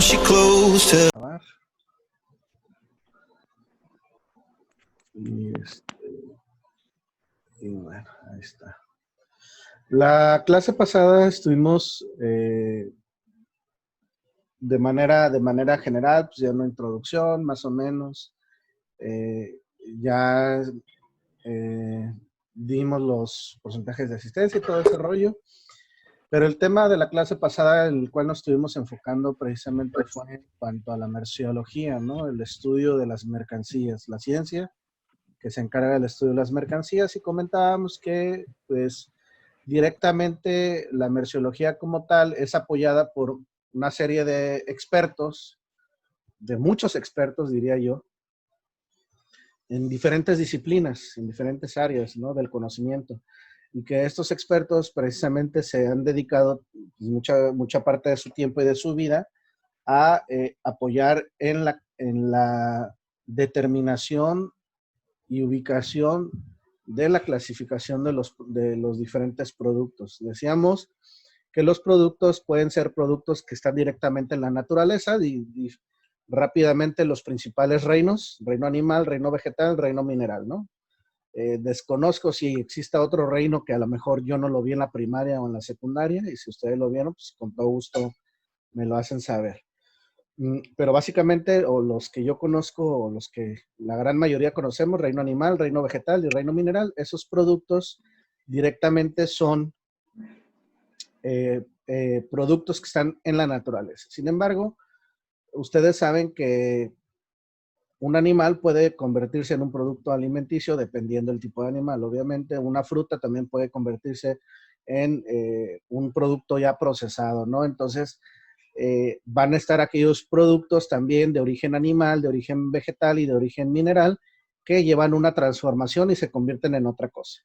she close to. Y bueno, ahí está. La clase pasada estuvimos de manera general, pues ya una introducción, más o menos. Ya dimos los porcentajes de asistencia y todo ese rollo. Pero el tema de la clase pasada, en el cual nos estuvimos enfocando precisamente fue en cuanto a la merciología, ¿no? El estudio de las mercancías, la ciencia que se encarga del estudio de las mercancías, y comentábamos que, pues, directamente la merciología como tal es apoyada por una serie de expertos, de muchos expertos, diría yo, en diferentes disciplinas, en diferentes áreas, ¿no?, del conocimiento. Y que estos expertos precisamente se han dedicado mucha parte de su tiempo y de su vida a apoyar en la determinación y ubicación de la clasificación de los diferentes productos. Decíamos que los productos pueden ser productos que están directamente en la naturaleza, y rápidamente los principales reinos: reino animal, reino vegetal, reino mineral, ¿no? Desconozco si exista otro reino que a lo mejor yo no lo vi en la primaria o en la secundaria, y si ustedes lo vieron, pues con todo gusto me lo hacen saber. Pero básicamente, o los que yo conozco, o los que la gran mayoría conocemos, reino animal, reino vegetal y reino mineral, esos productos directamente son productos que están en la naturaleza. Sin embargo, ustedes saben que un animal puede convertirse en un producto alimenticio dependiendo del tipo de animal. Obviamente, una fruta también puede convertirse en un producto ya procesado, ¿no? Entonces, van a estar aquellos productos también de origen animal, de origen vegetal y de origen mineral, que llevan una transformación y se convierten en otra cosa.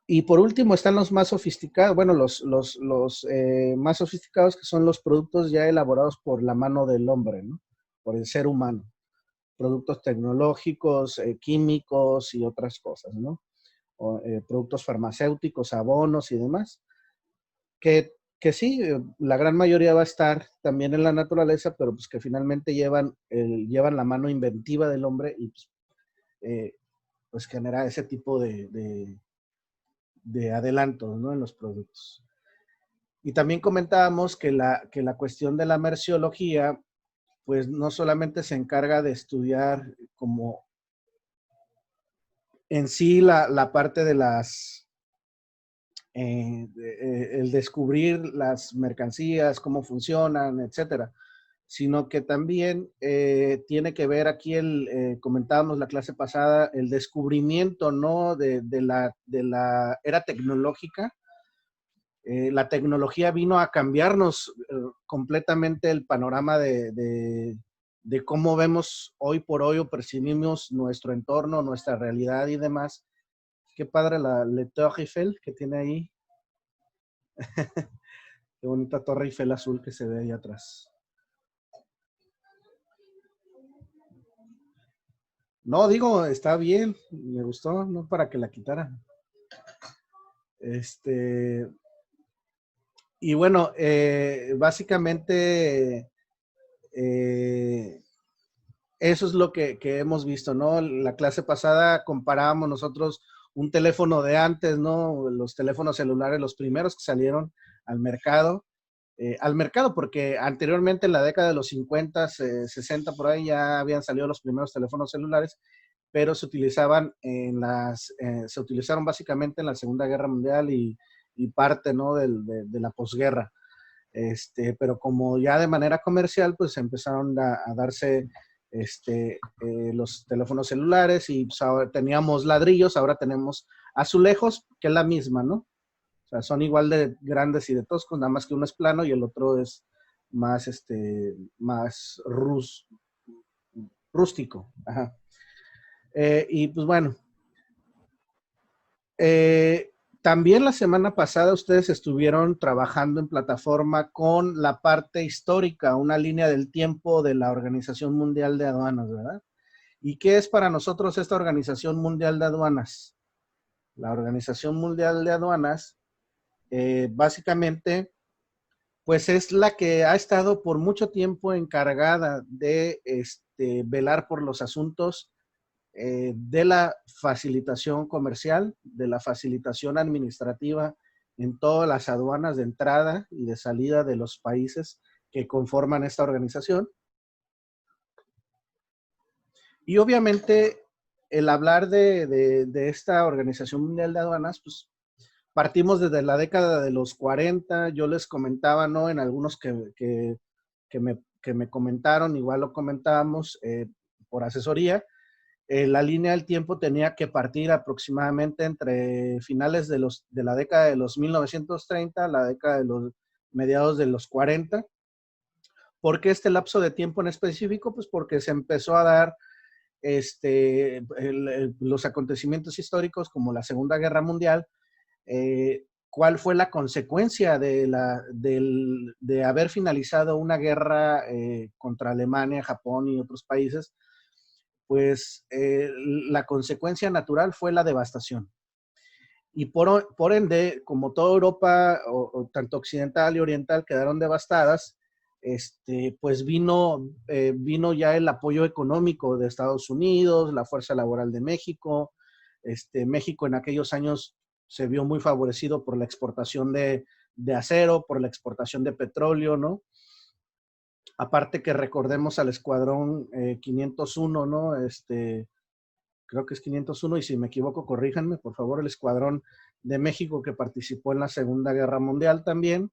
Y por último están los más sofisticados, bueno, los más sofisticados, que son los productos ya elaborados por la mano del hombre, ¿no? Por el ser humano. Productos tecnológicos, químicos y otras cosas, ¿no? Productos farmacéuticos, abonos y demás, que sí, la gran mayoría va a estar también en la naturaleza, pero pues que finalmente llevan la mano inventiva del hombre, y pues genera ese tipo de adelantos, ¿no?, en los productos. Y también comentábamos que la cuestión de la merciología, pues no solamente se encarga de estudiar como en sí la parte de el descubrir las mercancías, cómo funcionan, etcétera, sino que también tiene que ver aquí, comentábamos la clase pasada, el descubrimiento, ¿no?, de la era tecnológica. La tecnología vino a cambiarnos completamente el panorama de cómo vemos hoy por hoy o percibimos nuestro entorno, nuestra realidad y demás. Qué padre la Torre Eiffel que tiene ahí. Qué bonita Torre Eiffel azul que se ve ahí atrás. No, digo, está bien, me gustó, no para que la quitaran. Y bueno, básicamente eso es lo que hemos visto, ¿no? La clase pasada comparábamos nosotros un teléfono de antes, ¿no? Los teléfonos celulares, los primeros que salieron al mercado, porque anteriormente en la década de los 50, 60, por ahí ya habían salido los primeros teléfonos celulares, pero se utilizaron básicamente en la Segunda Guerra Mundial y parte, ¿no?, de la posguerra. Pero como ya de manera comercial, pues empezaron a darse los teléfonos celulares, y pues ahora teníamos ladrillos, ahora tenemos azulejos, que es la misma, ¿no? O sea, son igual de grandes y de toscos, nada más que uno es plano y el otro es más, más rústico. Ajá. Y pues bueno, también la semana pasada ustedes estuvieron trabajando en plataforma con la parte histórica, una línea del tiempo de la Organización Mundial de Aduanas, ¿verdad? ¿Y qué es para nosotros esta Organización Mundial de Aduanas? La Organización Mundial de Aduanas, básicamente, pues es la que ha estado por mucho tiempo encargada de velar por los asuntos de la facilitación comercial, de la facilitación administrativa en todas las aduanas de entrada y de salida de los países que conforman esta organización. Y obviamente el hablar de esta Organización Mundial de Aduanas, pues partimos desde la década de los 40, yo les comentaba, ¿no? En algunos que me comentaron, igual lo comentábamos por asesoría, la línea del tiempo tenía que partir aproximadamente entre finales de la década de los 1930, la década de los mediados de los 40. ¿Por qué este lapso de tiempo en específico? Pues porque se empezó a dar los acontecimientos históricos como la Segunda Guerra Mundial. ¿Cuál fue la consecuencia de haber finalizado una guerra contra Alemania, Japón y otros países? Pues la consecuencia natural fue la devastación. Y por ende, como toda Europa, o tanto occidental y oriental, quedaron devastadas, pues vino ya el apoyo económico de Estados Unidos, la fuerza laboral de México. México en aquellos años se vio muy favorecido por la exportación de acero, por la exportación de petróleo, ¿no? Aparte que recordemos al escuadrón 501, ¿no? Creo que es 501, y si me equivoco, corríjanme, por favor, el escuadrón de México que participó en la Segunda Guerra Mundial también.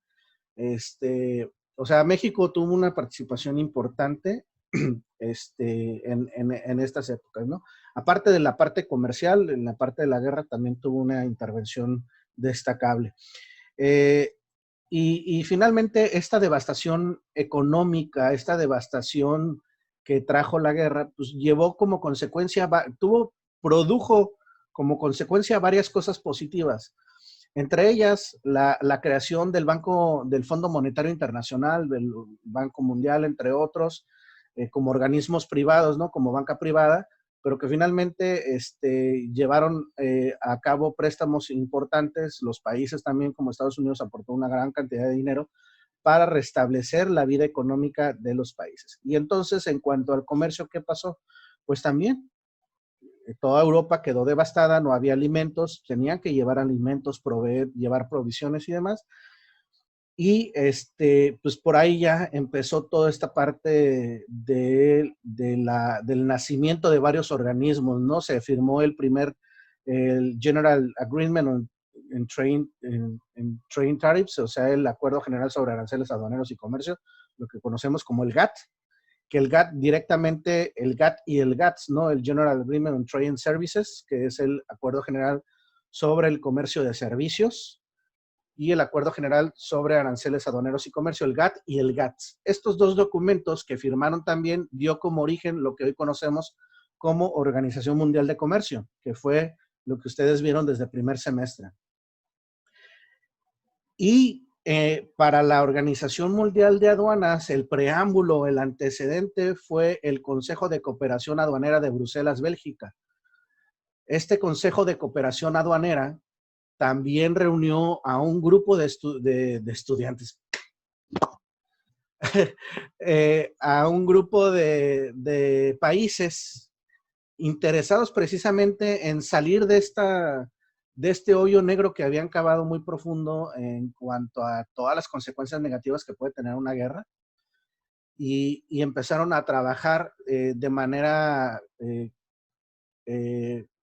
O sea, México tuvo una participación importante en estas épocas, ¿no? Aparte de la parte comercial, en la parte de la guerra también tuvo una intervención destacable. Y finalmente, esta devastación económica, esta devastación que trajo la guerra, pues llevó como consecuencia, produjo como consecuencia varias cosas positivas. Entre ellas, la creación del Fondo Monetario Internacional, del Banco Mundial, entre otros, como organismos privados, ¿no? Como banca privada, pero que finalmente llevaron a cabo préstamos importantes. Los países también, como Estados Unidos, aportó una gran cantidad de dinero para restablecer la vida económica de los países. Y entonces, en cuanto al comercio, ¿qué pasó? Pues también toda Europa quedó devastada, no había alimentos, tenían que llevar alimentos, llevar provisiones y demás. Y pues por ahí ya empezó toda esta parte del nacimiento de varios organismos, ¿no? Se firmó el General Agreement en Trade Tariffs, o sea, el Acuerdo General sobre Aranceles Aduaneros y Comercio, lo que conocemos como el GATT, que el GATT directamente, el GATT y el GATS, ¿no? El General Agreement on Trade and Services, que es el Acuerdo General sobre el Comercio de Servicios, y el Acuerdo General sobre Aranceles Aduaneros y Comercio, el GATT y el GATS. Estos dos documentos que firmaron también dio como origen lo que hoy conocemos como Organización Mundial de Comercio, que fue lo que ustedes vieron desde el primer semestre. Y para la Organización Mundial de Aduanas, el preámbulo, el antecedente fue el Consejo de Cooperación Aduanera de Bruselas, Bélgica. Este Consejo de Cooperación Aduanera también reunió a un grupo de estudiantes, a un grupo de países interesados precisamente en salir de este hoyo negro que habían cavado muy profundo en cuanto a todas las consecuencias negativas que puede tener una guerra, y empezaron a trabajar de manera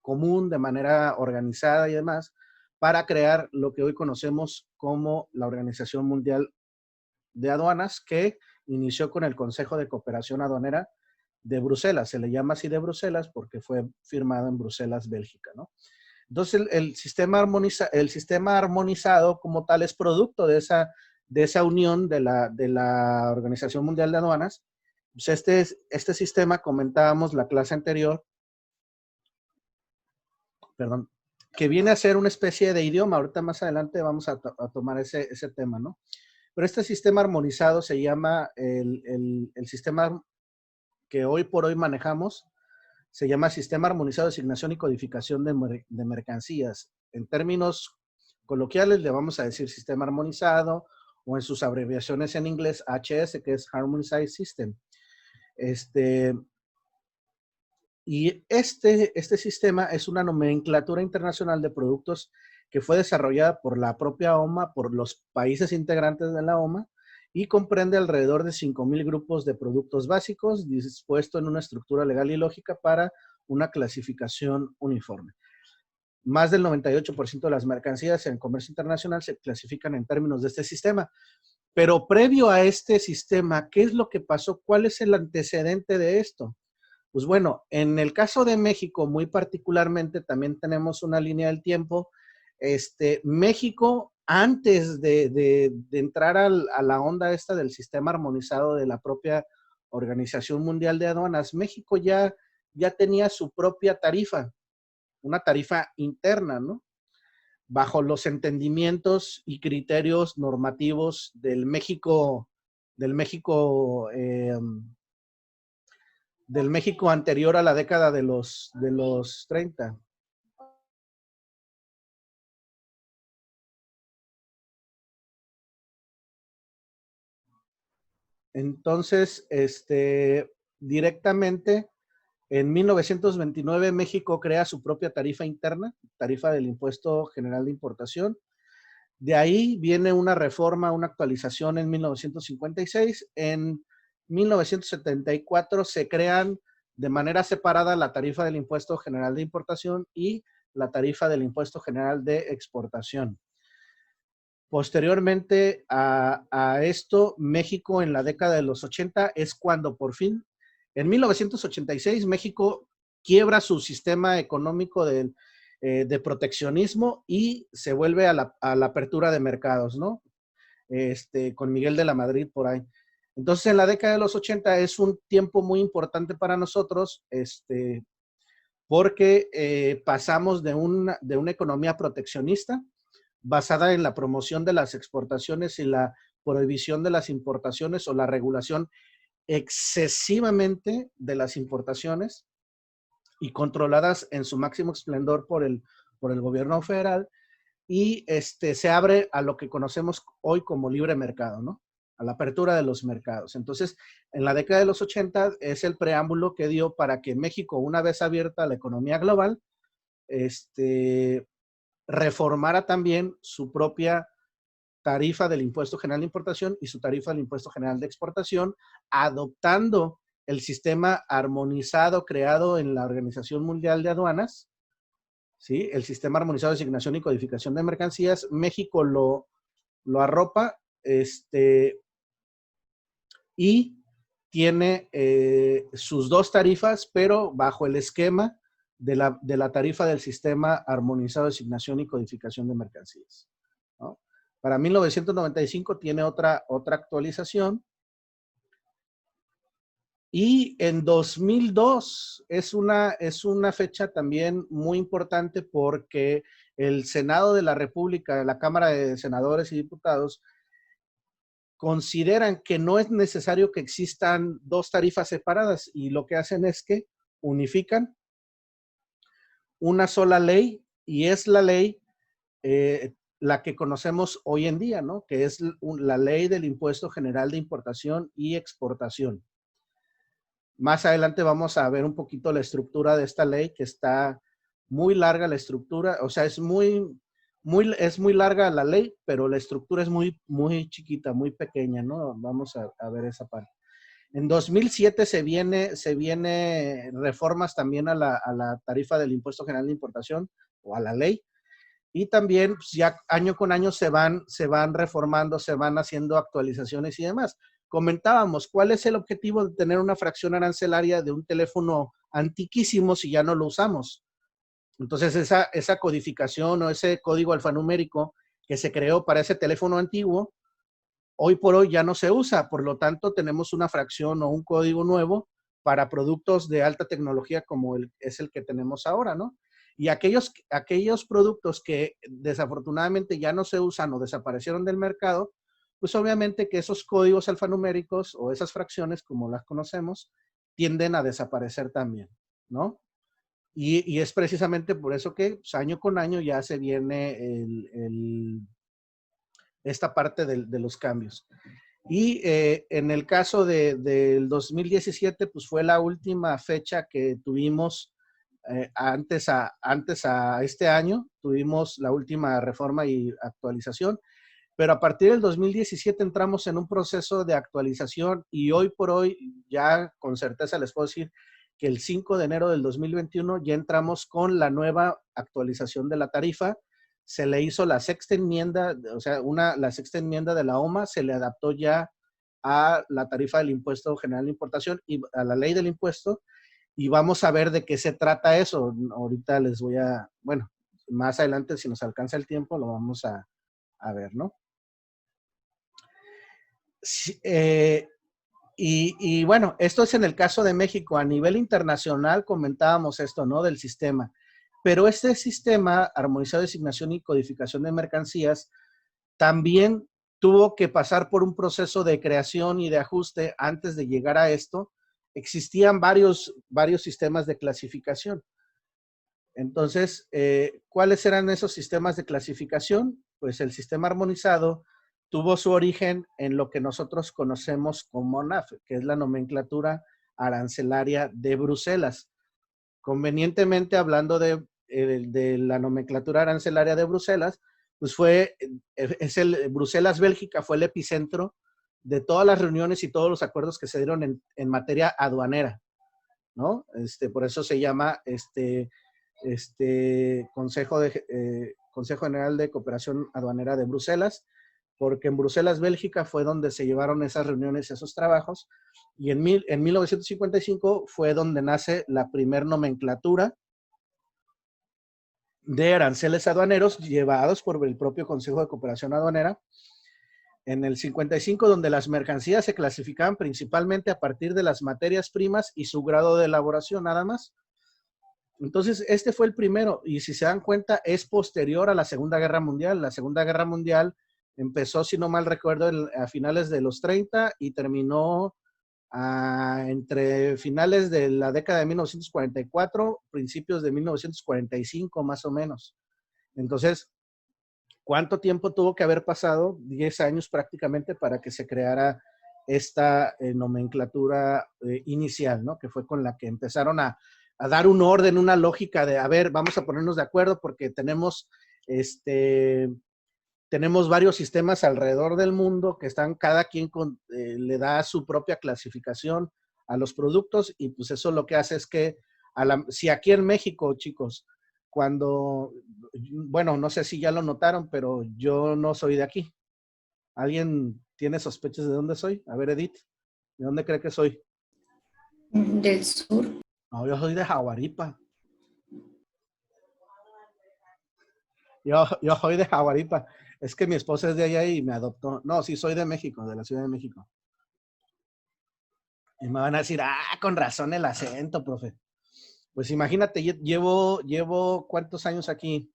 común, de manera organizada y demás, para crear lo que hoy conocemos como la Organización Mundial de Aduanas, que inició con el Consejo de Cooperación Aduanera de Bruselas. Se le llama así de Bruselas porque fue firmado en Bruselas, Bélgica, ¿no? Entonces, el sistema armonizado como tal es producto de esa unión de la Organización Mundial de Aduanas. Pues este sistema, comentábamos la clase anterior, perdón, que viene a ser una especie de idioma. Ahorita más adelante vamos a tomar ese tema, ¿no? Pero este sistema armonizado se llama el sistema que hoy por hoy manejamos, se llama Sistema Armonizado de Asignación y Codificación de Mercancías. En términos coloquiales le vamos a decir sistema armonizado o en sus abreviaciones en inglés HS, que es Harmonized System. Este sistema es una nomenclatura internacional de productos que fue desarrollada por la propia OMA, por los países integrantes de la OMA, y comprende alrededor de 5,000 grupos de productos básicos dispuestos en una estructura legal y lógica para una clasificación uniforme. Más del 98% de las mercancías en comercio internacional se clasifican en términos de este sistema. Pero previo a este sistema, ¿qué es lo que pasó? ¿Cuál es el antecedente de esto? Pues bueno, en el caso de México, muy particularmente, también tenemos una línea del tiempo. México, antes de entrar a la onda esta del sistema armonizado de la propia Organización Mundial de Aduanas, México ya tenía su propia tarifa, una tarifa interna, ¿no? Bajo los entendimientos y criterios normativos del México anterior a la década de los 30. Entonces, directamente en 1929 México crea su propia tarifa interna, tarifa del Impuesto General de Importación. De ahí viene una reforma, una actualización en 1956. En 1974 se crean de manera separada la tarifa del Impuesto General de Importación y la tarifa del Impuesto General de Exportación. Posteriormente a esto, México en la década de los 80 es cuando por fin, en 1986, México quiebra su sistema económico de proteccionismo y se vuelve a la apertura de mercados, ¿no? Con Miguel de la Madrid por ahí. Entonces, en la década de los 80 es un tiempo muy importante para nosotros, porque pasamos de una economía proteccionista basada en la promoción de las exportaciones y la prohibición de las importaciones o la regulación excesivamente de las importaciones y controladas en su máximo esplendor por el gobierno federal, y se abre a lo que conocemos hoy como libre mercado, ¿no? A la apertura de los mercados. Entonces, en la década de los 80 es el preámbulo que dio para que México, una vez abierta a la economía global, reformara también su propia tarifa del Impuesto General de Importación y su tarifa del Impuesto General de Exportación, adoptando el sistema armonizado creado en la Organización Mundial de Aduanas, ¿sí? El sistema armonizado de asignación y codificación de mercancías. México lo arropa, y tiene sus dos tarifas, pero bajo el esquema de la tarifa del sistema armonizado de asignación y codificación de mercancías, ¿no? Para 1995 tiene otra actualización. Y en 2002 es una fecha también muy importante porque el Senado de la República, la Cámara de Senadores y Diputados, consideran que no es necesario que existan dos tarifas separadas y lo que hacen es que unifican una sola ley, y es la ley la que conocemos hoy en día, ¿no? Que es la ley del Impuesto General de Importación y Exportación. Más adelante vamos a ver un poquito la estructura de esta ley, que está muy larga la estructura, o sea, es muy larga la ley, pero la estructura es muy chiquita, muy pequeña, ¿no? Vamos a ver esa parte. En 2007 se viene reformas también a la tarifa del Impuesto General de Importación o a la ley, y también pues, ya año con año se van reformando, se van haciendo actualizaciones y demás. Comentábamos, ¿cuál es el objetivo de tener una fracción arancelaria de un teléfono antiquísimo si ya no lo usamos? Entonces, esa codificación o ese código alfanumérico que se creó para ese teléfono antiguo, hoy por hoy ya no se usa. Por lo tanto, tenemos una fracción o un código nuevo para productos de alta tecnología como es el que tenemos ahora, ¿no? Y aquellos productos que desafortunadamente ya no se usan o desaparecieron del mercado, pues obviamente que esos códigos alfanuméricos o esas fracciones, como las conocemos, tienden a desaparecer también, ¿no? Y es precisamente por eso que pues, año con año ya se viene esta parte de los cambios. Y en el caso del 2017, pues fue la última fecha que tuvimos antes a este año, tuvimos la última reforma y actualización, pero a partir del 2017 entramos en un proceso de actualización y hoy por hoy ya con certeza les puedo decir que el 5 de enero del 2021 ya entramos con la nueva actualización de la tarifa. Se le hizo la sexta enmienda, o sea, la sexta enmienda de la OMA se le adaptó ya a la tarifa del impuesto general de importación y a la ley del impuesto, y vamos a ver de qué se trata eso. Ahorita les voy a, bueno, más adelante si nos alcanza el tiempo lo vamos a ver, ¿no? Sí, y bueno, esto es en el caso de México. A nivel internacional comentábamos esto, ¿no? Del sistema. Pero este sistema armonizado de designación y codificación de mercancías también tuvo que pasar por un proceso de creación y de ajuste antes de llegar a esto. Existían varios sistemas de clasificación. Entonces, ¿cuáles eran esos sistemas de clasificación? Pues el sistema armonizado tuvo su origen en lo que nosotros conocemos como NAF, que es la nomenclatura arancelaria de Bruselas. Convenientemente, hablando de la nomenclatura arancelaria de Bruselas, pues Bruselas, Bélgica, fue el epicentro de todas las reuniones y todos los acuerdos que se dieron en materia aduanera, ¿no? Por eso se llama Consejo General de Cooperación Aduanera de Bruselas, porque en Bruselas, Bélgica, fue donde se llevaron esas reuniones y esos trabajos, y en 1955 fue donde nace la primer nomenclatura de aranceles aduaneros llevados por el propio Consejo de Cooperación Aduanera. En el 55, donde las mercancías se clasificaban principalmente a partir de las materias primas y su grado de elaboración, nada más. Entonces, este fue el primero, y si se dan cuenta, es posterior a la Segunda Guerra Mundial. La Segunda Guerra Mundial empezó, si no mal recuerdo, a finales de los 30 y terminó entre finales de la década de 1944, principios de 1945, más o menos. Entonces, ¿cuánto tiempo tuvo que haber pasado? 10 años prácticamente para que se creara esta nomenclatura inicial, ¿no? Que fue con la que empezaron a dar un orden, una lógica de, a ver, vamos a ponernos de acuerdo porque tenemos varios sistemas alrededor del mundo que están, cada quien le da su propia clasificación a los productos, y pues eso lo que hace es que, si aquí en México, chicos, bueno, no sé si ya lo notaron, pero yo no soy de aquí. ¿Alguien tiene sospechas de dónde soy? A ver, Edith, ¿de dónde cree que soy? Del sur. No, yo soy de Jaguaripa. Yo soy de Jaguaripa. Es que mi esposa es de allá y me adoptó. No, sí, soy de México, de la Ciudad de México. Y me van a decir, con razón el acento, profe. Pues imagínate, llevo ¿cuántos años aquí?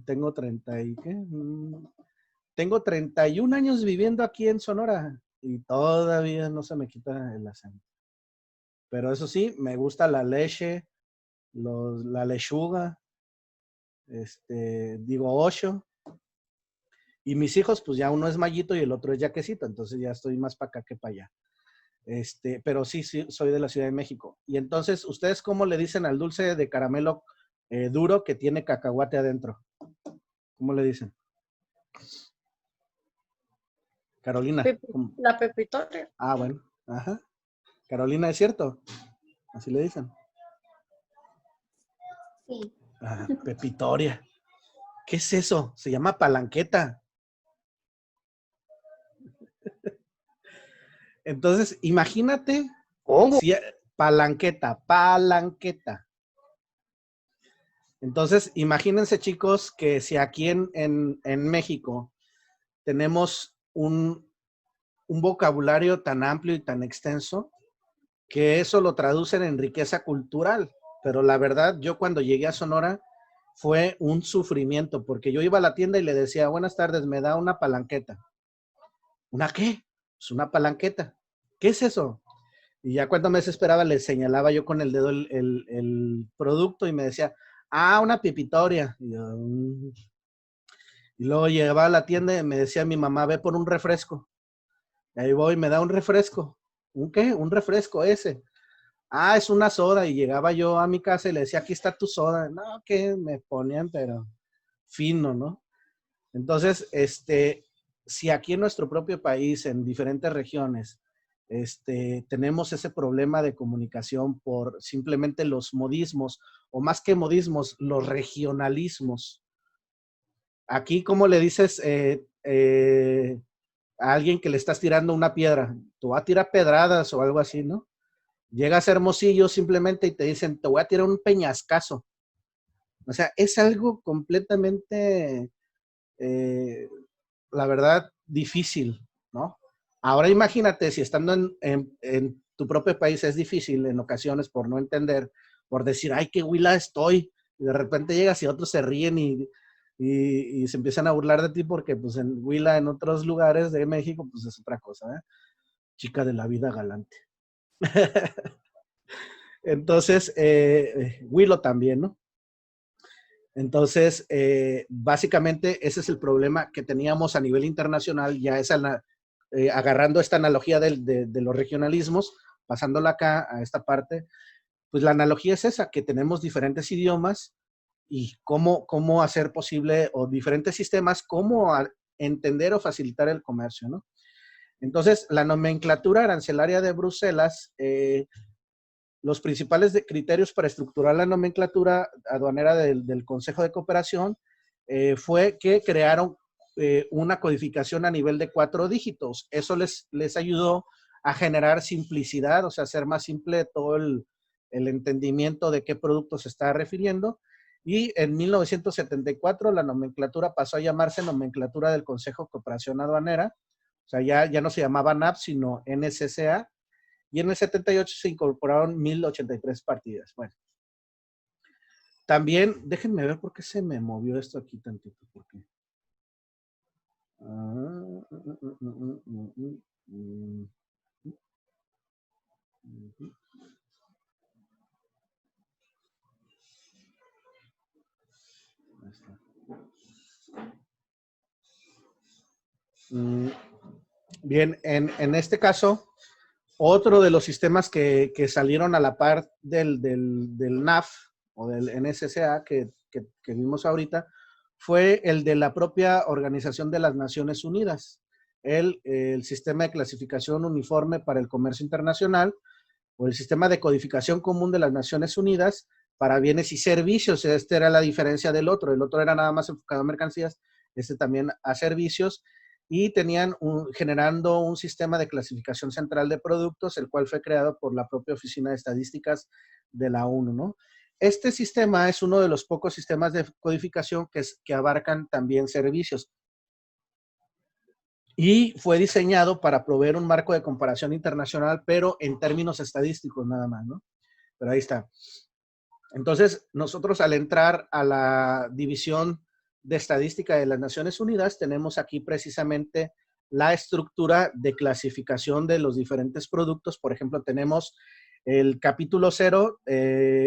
Tengo 31 años viviendo aquí en Sonora y todavía no se me quita el acento. Pero eso sí, me gusta la leche, la lechuga, digo 8. Y mis hijos, pues ya uno es Mayito y el otro es Yaquecito, entonces ya estoy más para acá que para allá. Pero sí, soy de la Ciudad de México. Y entonces, ¿ustedes cómo le dicen al dulce de caramelo duro que tiene cacahuate adentro? ¿Cómo le dicen? Carolina. La pepitoria. Bueno. Ajá. Carolina, ¿es cierto? Así le dicen. Sí. Pepitoria. ¿Qué es eso? Se llama palanqueta. Entonces, imagínate. ¿Cómo? Si, palanqueta. Entonces, imagínense, chicos, que si aquí en México tenemos un vocabulario tan amplio y tan extenso, que eso lo traducen en riqueza cultural. Pero la verdad, yo cuando llegué a Sonora fue un sufrimiento, porque yo iba a la tienda y le decía, buenas tardes, me da una palanqueta. ¿Una qué? Pues una palanqueta. ¿Qué es eso? Y ya cuando me desesperaba, le señalaba yo con el dedo el producto y me decía, una pepitoria. Y yo, Y luego llegaba a la tienda y me decía mi mamá, ve por un refresco. Y ahí voy, me da un refresco. ¿Un qué? Un refresco ese. Ah, es una soda. Y llegaba yo a mi casa y le decía, aquí está tu soda. No, que me ponían, pero fino, ¿no? Entonces, si aquí en nuestro propio país, en diferentes regiones, tenemos ese problema de comunicación por simplemente los modismos, o más que modismos, los regionalismos. Aquí, ¿cómo le dices a alguien que le estás tirando una piedra? Te voy a tirar pedradas o algo así, ¿no? Llegas a Hermosillo simplemente y te dicen, te voy a tirar un peñascazo. O sea, es algo completamente, eh, la verdad, difícil, ¿no? Ahora imagínate si estando en tu propio país es difícil en ocasiones por no entender, por decir, ay, qué huila estoy, y de repente llegas y otros se ríen y se empiezan a burlar de ti porque pues en huila, en otros lugares de México, pues es otra cosa, ¿eh? Chica de la vida galante. Entonces, Huilo también, ¿no? Entonces, básicamente ese es el problema que teníamos a nivel internacional, ya es agarrando esta analogía de los regionalismos, pasándola acá a esta parte, pues la analogía es esa, que tenemos diferentes idiomas y cómo hacer posible, o diferentes sistemas, cómo entender o facilitar el comercio, ¿no? Entonces, la nomenclatura arancelaria de Bruselas, los principales criterios para estructurar la nomenclatura aduanera del Consejo de Cooperación fue que crearon una codificación a nivel de 4 dígitos. Eso les ayudó a generar simplicidad, o sea, hacer más simple todo el entendimiento de qué producto se está refiriendo. Y en 1974 la nomenclatura pasó a llamarse nomenclatura del Consejo de Cooperación Aduanera. O sea, ya no se llamaba NAP, sino NSCA. Y en el 78 se incorporaron 1083 partidas. Bueno, también, déjenme ver por qué se me movió esto aquí tantito. Porque, bien, en este caso, otro de los sistemas que salieron a la par del NAF o del NSCA que vimos ahorita fue el de la propia Organización de las Naciones Unidas, el Sistema de Clasificación Uniforme para el Comercio Internacional, o el Sistema de Codificación Común de las Naciones Unidas para Bienes y Servicios. Esta era la diferencia del otro. El otro era nada más enfocado a mercancías, este también a servicios, y tenían generando un sistema de clasificación central de productos, el cual fue creado por la propia Oficina de Estadísticas de la ONU, ¿no? Este sistema es uno de los pocos sistemas de codificación que abarcan también servicios. Y fue diseñado para proveer un marco de comparación internacional, pero en términos estadísticos nada más, ¿no? Pero ahí está. Entonces, nosotros al entrar a la división de estadística de las Naciones Unidas, tenemos aquí precisamente la estructura de clasificación de los diferentes productos. Por ejemplo, tenemos el capítulo 0,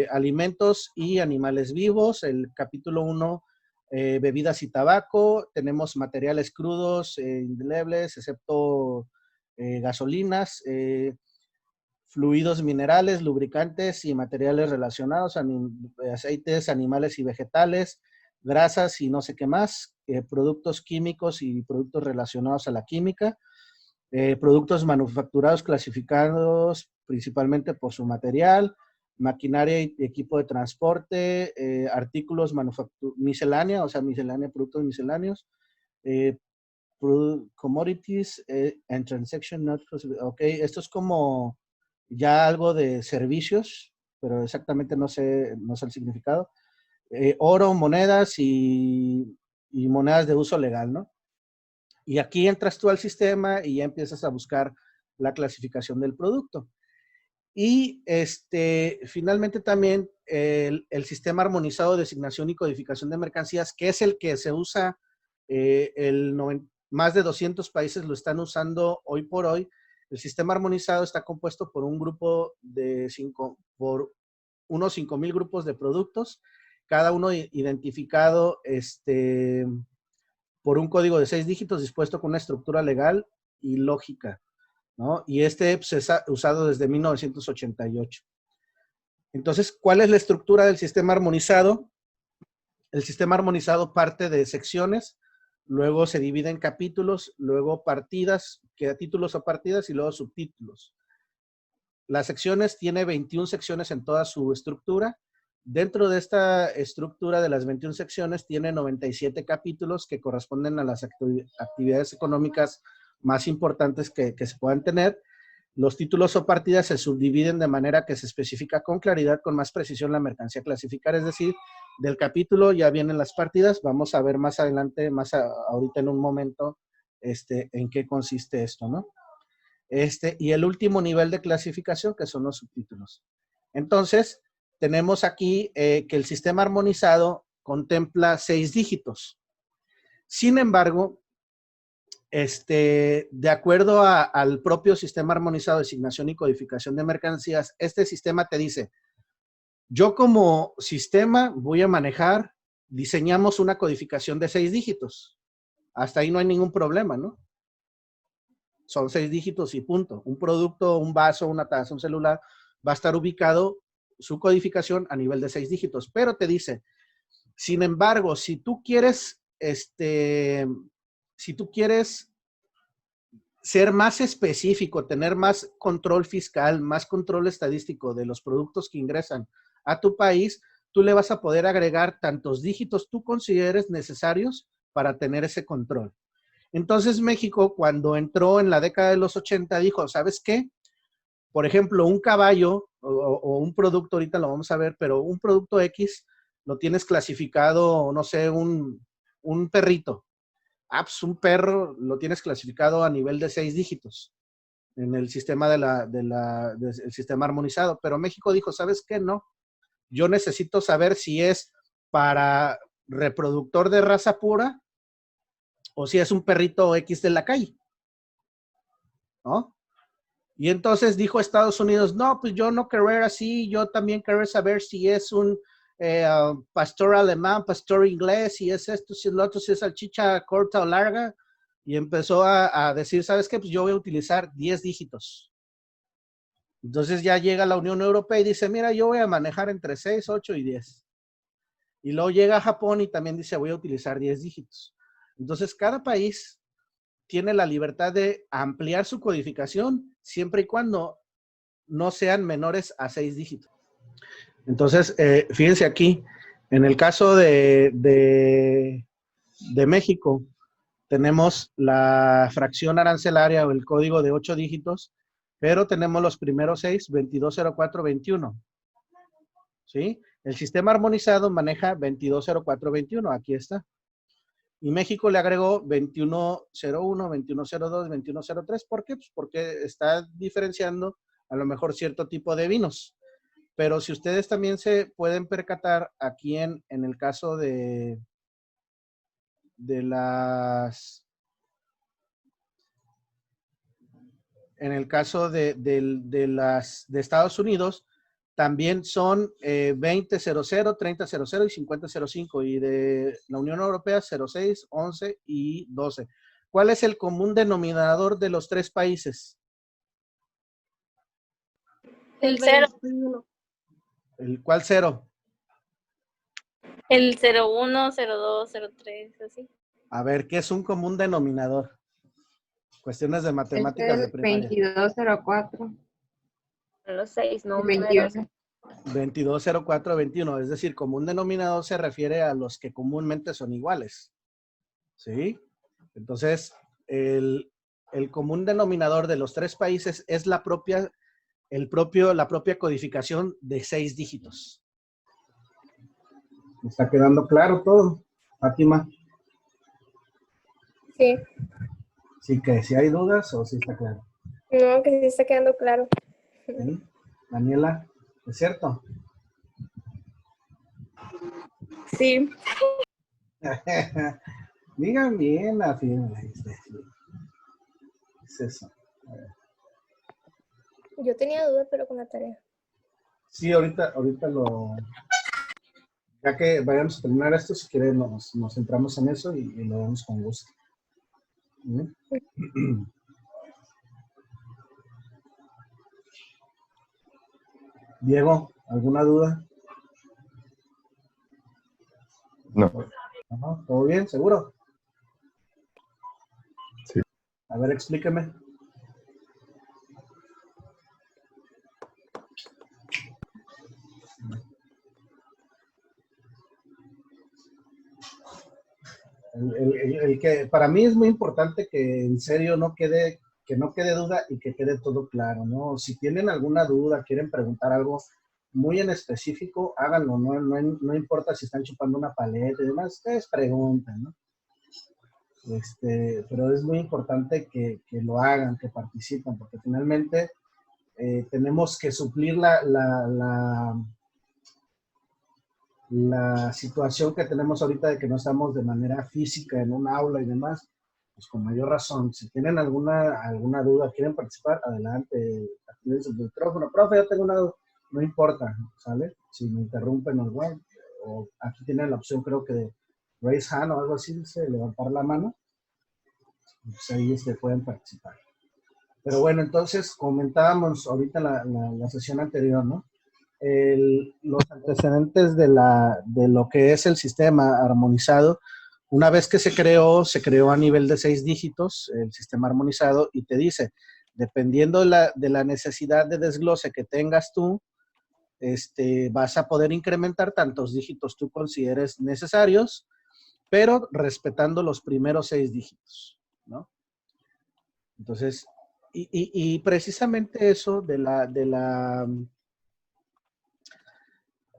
alimentos y animales vivos, el capítulo 1, bebidas y tabaco, tenemos materiales crudos, indelebles, excepto gasolinas, fluidos minerales, lubricantes y materiales relacionados, aceites animales y vegetales, grasas y no sé qué más, productos químicos y productos relacionados a la química, productos manufacturados clasificados principalmente por su material, maquinaria y equipo de transporte, artículos miscelánea, o sea, miscelánea, productos misceláneos, commodities and transaction not possible. Ok, esto es como ya algo de servicios, pero exactamente no sé el significado. Oro, monedas y monedas de uso legal, ¿no? Y aquí entras tú al sistema y ya empiezas a buscar la clasificación del producto. Y finalmente también el sistema armonizado de designación y codificación de mercancías, que es el que se usa, más de 200 países lo están usando hoy por hoy. El sistema armonizado está compuesto por un grupo por unos 5,000 grupos de productos, cada uno identificado por un código de 6 dígitos dispuesto con una estructura legal y lógica, ¿no? Y este pues, es usado desde 1988. Entonces, ¿cuál es la estructura del sistema armonizado? El sistema armonizado parte de secciones, luego se divide en capítulos, luego partidas, queda títulos o partidas y luego subtítulos. Las secciones tiene 21 secciones en toda su estructura. Dentro de esta estructura de las 21 secciones tiene 97 capítulos que corresponden a las actividades económicas más importantes que se puedan tener. Los títulos o partidas se subdividen de manera que se especifica con claridad, con más precisión la mercancía a clasificar, es decir, del capítulo ya vienen las partidas, vamos a ver más adelante, ahorita en un momento, en qué consiste esto, ¿no? Y el último nivel de clasificación, que son los subtítulos. Entonces, tenemos aquí que el sistema armonizado contempla 6 dígitos. Sin embargo, de acuerdo al propio sistema armonizado de asignación y codificación de mercancías, este sistema te dice, yo como sistema voy a manejar, diseñamos una codificación de 6 dígitos. Hasta ahí no hay ningún problema, ¿no? Son 6 dígitos y punto. Un producto, un vaso, una taza, un celular, va a estar ubicado su codificación a nivel de 6 dígitos. Pero te dice, sin embargo, si tú quieres, ser más específico, tener más control fiscal, más control estadístico de los productos que ingresan a tu país, tú le vas a poder agregar tantos dígitos tú consideres necesarios para tener ese control. Entonces México, cuando entró en la década de los 80, dijo, ¿sabes qué? Por ejemplo, un caballo o un producto, ahorita lo vamos a ver, pero un producto X lo tienes clasificado, no sé, un perrito. Pues un perro lo tienes clasificado a nivel de 6 dígitos en el sistema del sistema armonizado. Pero México dijo, ¿sabes qué? No. Yo necesito saber si es para reproductor de raza pura o si es un perrito X de la calle, ¿no? Y entonces dijo Estados Unidos, no, pues yo no querer así, yo también querer saber si es un pastor alemán, pastor inglés, si es esto, si es lo otro, si es salchicha corta o larga. Y empezó a decir, ¿sabes qué? Pues yo voy a utilizar 10 dígitos. Entonces ya llega la Unión Europea y dice, mira, yo voy a manejar entre 6, 8 y 10. Y luego llega a Japón y también dice, voy a utilizar 10 dígitos. Entonces cada país tiene la libertad de ampliar su codificación siempre y cuando no sean menores a 6 dígitos. Entonces, fíjense aquí, en el caso de México, tenemos la fracción arancelaria o el código de 8 dígitos, pero tenemos los primeros 6, 220421. ¿Sí? El sistema armonizado maneja 220421, aquí está. Y México le agregó 2101, 2102, 2103. ¿Por qué? Pues porque está diferenciando a lo mejor cierto tipo de vinos. Pero si ustedes también se pueden percatar aquí en el caso de las... En el caso de Estados Unidos, también son 2000, 3000 y 5005. Y de la Unión Europea, 06, 11 y 12. ¿Cuál es el común denominador de los 3 países? El 0. ¿Cuál 0? El 01, 02, 03, así. A ver, ¿qué es un común denominador? Cuestiones de matemáticas de primaria. 2204. Los 6 números. 21. 220421, es decir, común denominador se refiere a los que comúnmente son iguales. ¿Sí? Entonces, el común denominador de los 3 países es la propia codificación de 6 dígitos. ¿Me está quedando claro todo, Fátima? Sí. Sí, que si hay dudas o sí está claro. No, que sí está quedando claro. ¿Sí? Daniela, ¿es cierto? Sí. Digan bien la firma. Es eso. Yo tenía dudas, pero con la tarea. Sí, ahorita Ya que vayamos a terminar esto, si quieren nos centramos en eso y lo vemos con gusto. ¿Mm? Diego, ¿alguna duda? No. Ajá, ¿todo bien? ¿Seguro? Sí. A ver, explíqueme. El que para mí es muy importante que en serio que no quede duda y que quede todo claro, ¿no? Si tienen alguna duda, quieren preguntar algo muy en específico, háganlo, no importa si están chupando una paleta y demás, ustedes preguntan, ¿no? Pero es muy importante que lo hagan, que participen, porque finalmente tenemos que suplir la situación que tenemos ahorita de que no estamos de manera física en un aula y demás, pues con mayor razón. Si tienen alguna duda, quieren participar, adelante, activen su micrófono. Profe, yo tengo una duda. No importa, ¿sale? Si me interrumpen o igual, o aquí tienen la opción, creo que de raise hand o algo así, dice, levantar la mano, pues ahí pueden participar. Pero bueno, entonces comentábamos ahorita la sesión anterior, ¿no? Los antecedentes de lo que es el sistema armonizado. Una vez que se creó a nivel de 6 dígitos el sistema armonizado y te dice, dependiendo de la necesidad de desglose que tengas tú, vas a poder incrementar tantos dígitos tú consideres necesarios, pero respetando los primeros 6 dígitos, ¿no? Entonces, y precisamente eso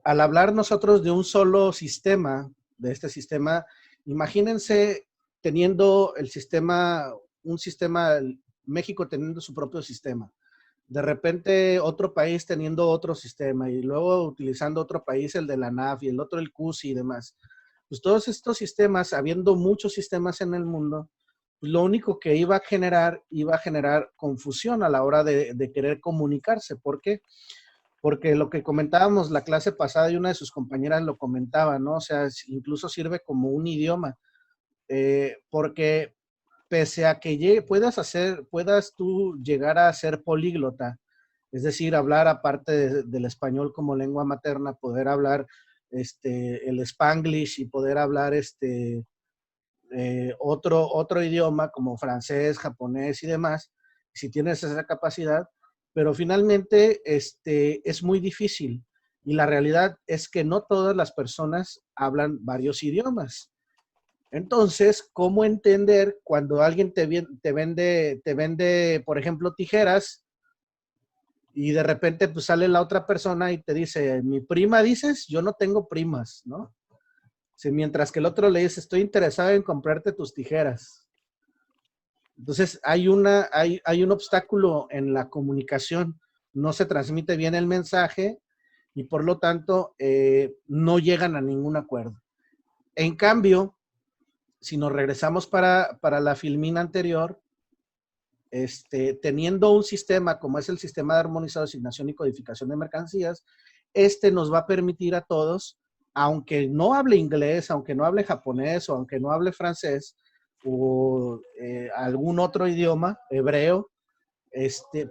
al hablar nosotros de un solo sistema, de este sistema, imagínense teniendo un sistema, México teniendo su propio sistema, de repente otro país teniendo otro sistema y luego utilizando otro país el de la NAF y el otro el CUSI y demás. Pues todos estos sistemas, habiendo muchos sistemas en el mundo, pues lo único que iba a generar confusión a la hora de querer comunicarse. ¿Por qué? Porque lo que comentábamos la clase pasada y una de sus compañeras lo comentaba, ¿no? O sea, incluso sirve como un idioma, porque pese a que puedas tú llegar a ser políglota, es decir, hablar aparte del español como lengua materna, poder hablar el Spanglish y poder hablar otro idioma como francés, japonés y demás, si tienes esa capacidad, pero finalmente es muy difícil y la realidad es que no todas las personas hablan varios idiomas. Entonces, ¿cómo entender cuando alguien te vende, por ejemplo, tijeras y de repente pues sale la otra persona y te dice, mi prima dices, yo no tengo primas, ¿no? Sí, mientras que el otro le dice, estoy interesado en comprarte tus tijeras. Entonces, hay un obstáculo en la comunicación. No se transmite bien el mensaje y por lo tanto no llegan a ningún acuerdo. En cambio, si nos regresamos para la filmina anterior, teniendo un sistema como es el sistema de armonizado, asignación y codificación de mercancías, nos va a permitir a todos, aunque no hable inglés, aunque no hable japonés o aunque no hable francés o algún otro idioma, hebreo,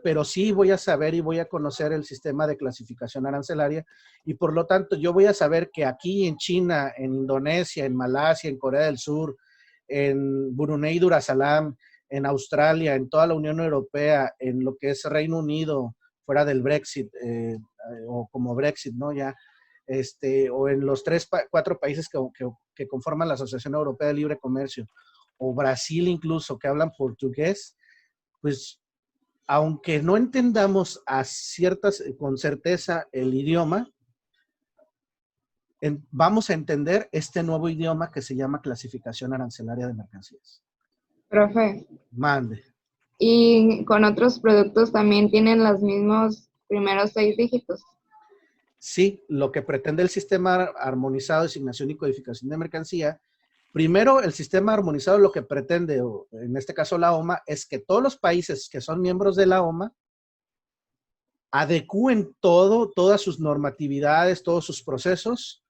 pero sí voy a saber y voy a conocer el sistema de clasificación arancelaria y por lo tanto yo voy a saber que aquí en China, en Indonesia, en Malasia, en Corea del Sur, en Brunei Darussalam, en Australia, en toda la Unión Europea, en lo que es Reino Unido, fuera del Brexit, o como Brexit, ¿no? Ya, o en los 4 países que conforman la Asociación Europea de Libre Comercio, o Brasil incluso, que hablan portugués, pues aunque no entendamos con certeza el idioma, vamos a entender este nuevo idioma que se llama clasificación arancelaria de mercancías. Profe, Mande. ¿y con otros productos también tienen los mismos primeros 6 dígitos? Sí, lo que pretende el sistema armonizado de asignación y codificación de mercancía, primero el sistema armonizado lo que pretende, en este caso la OMA, es que todos los países que son miembros de la OMA adecúen todas sus normatividades, todos sus procesos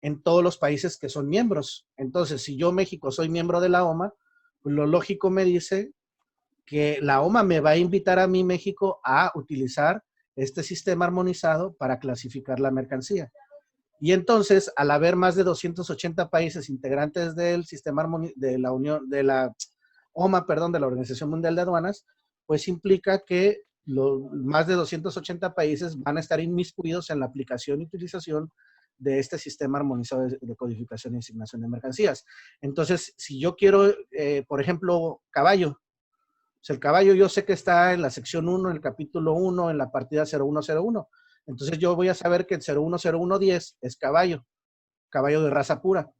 en todos los países que son miembros. Entonces, si yo, México, soy miembro de la OMA, pues lo lógico me dice que la OMA me va a invitar a mí, México, a utilizar este sistema armonizado para clasificar la mercancía. Y entonces, al haber más de 280 países integrantes del sistema de la Unión, de la OMA, perdón, de la Organización Mundial de Aduanas, pues implica que más de 280 países van a estar inmiscuidos en la aplicación y utilización de este sistema armonizado de codificación y asignación de mercancías. Entonces, si yo quiero, por ejemplo, caballo, pues el caballo yo sé que está en la sección 1, en el capítulo 1, en la partida 0101. Entonces yo voy a saber que el 010110 es caballo de raza pura.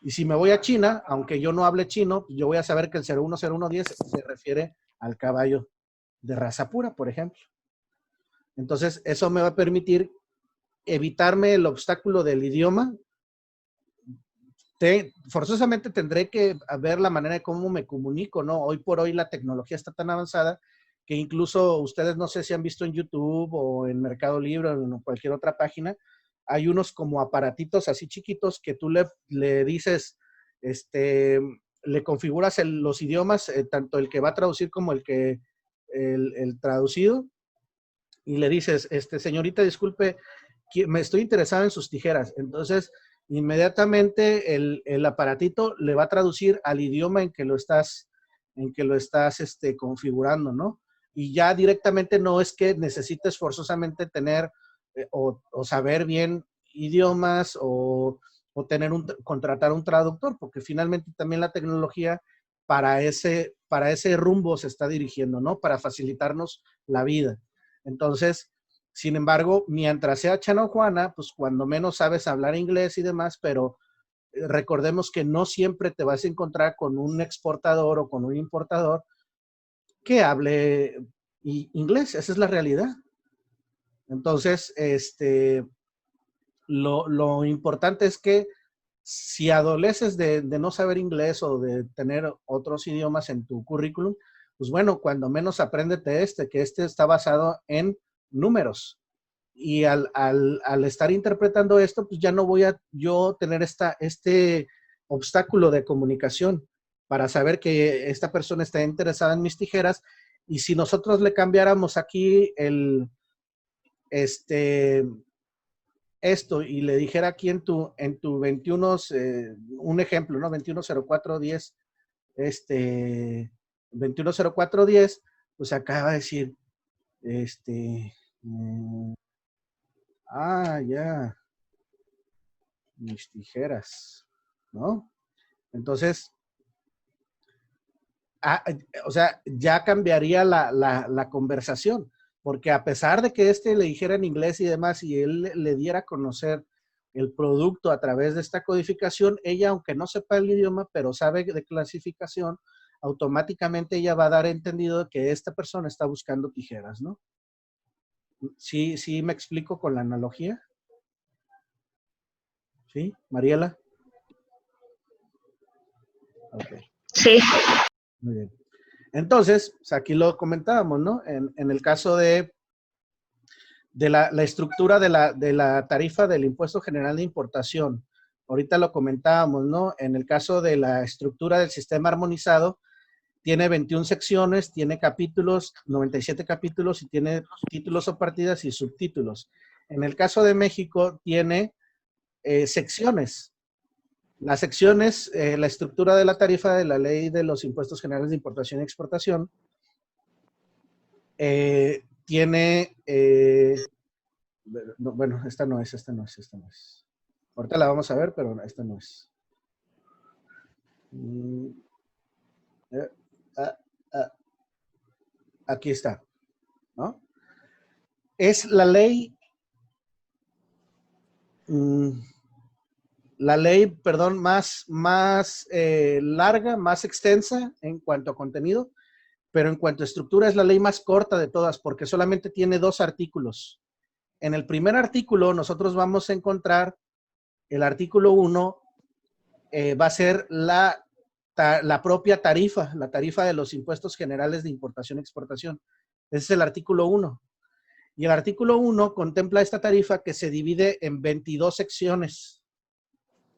Y si me voy a China, aunque yo no hable chino, yo voy a saber que el 010110 se refiere al caballo de raza pura, por ejemplo. Entonces, eso me va a permitir evitarme el obstáculo del idioma. Forzosamente tendré que ver la manera de cómo me comunico, ¿no? Hoy por hoy la tecnología está tan avanzada que incluso ustedes no sé si han visto en YouTube o en Mercado Libre o en cualquier otra página, hay unos como aparatitos así chiquitos que tú le dices, le configuras los idiomas, tanto el que va a traducir como el traducido, y le dices, señorita, disculpe, me estoy interesado en sus tijeras. Entonces, inmediatamente el aparatito le va a traducir al idioma en que lo estás configurando, ¿no? Y ya directamente no es que necesites forzosamente tener o saber bien idiomas o contratar un traductor, porque finalmente también la tecnología para ese rumbo se está dirigiendo, ¿no? Para facilitarnos la vida. Entonces, sin embargo, mientras sea Chano Juana, pues cuando menos sabes hablar inglés y demás, pero recordemos que no siempre te vas a encontrar con un exportador o con un importador que hable inglés. Esa es la realidad. Entonces, lo importante es que si adoleces de no saber inglés o de tener otros idiomas en tu currículum, pues bueno, cuando menos apréndete que está basado en números. Y al estar interpretando esto, pues ya no voy a yo tener este obstáculo de comunicación para saber que esta persona está interesada en mis tijeras. Y si nosotros le cambiáramos aquí esto y le dijera aquí en tu 21, un ejemplo, ¿no? 210410, 210410, pues acá va a decir, ya, mis tijeras, ¿no? Entonces, o sea, ya cambiaría la conversación, porque a pesar de que le dijera en inglés y demás, y él le diera a conocer el producto a través de esta codificación, ella, aunque no sepa el idioma, pero sabe de clasificación, automáticamente ella va a dar entendido que esta persona está buscando tijeras, ¿no? ¿Sí me explico con la analogía? ¿Sí? ¿Mariela? Ok. Sí. Muy bien. Entonces, pues aquí lo comentábamos, ¿no? En el caso de la estructura de la tarifa del Impuesto General de Importación, ahorita lo comentábamos, ¿no? En el caso de la estructura del sistema armonizado, tiene 21 secciones, tiene capítulos, 97 capítulos y tiene títulos o partidas y subtítulos. En el caso de México, tiene secciones. Las secciones, la estructura de la tarifa de la Ley de los Impuestos Generales de Importación y Exportación, tiene, bueno, esta no es. Ahorita la vamos a ver, pero esta no es. Aquí está, ¿no? Es la ley, perdón, más larga, más extensa en cuanto a contenido, pero en cuanto a estructura es la ley más corta de todas porque solamente tiene 2 artículos. En el primer artículo nosotros vamos a encontrar el artículo 1, va a ser la propia tarifa, la tarifa de los impuestos generales de importación y exportación. Ese es el artículo 1. Y el artículo 1 contempla esta tarifa que se divide en 22 secciones.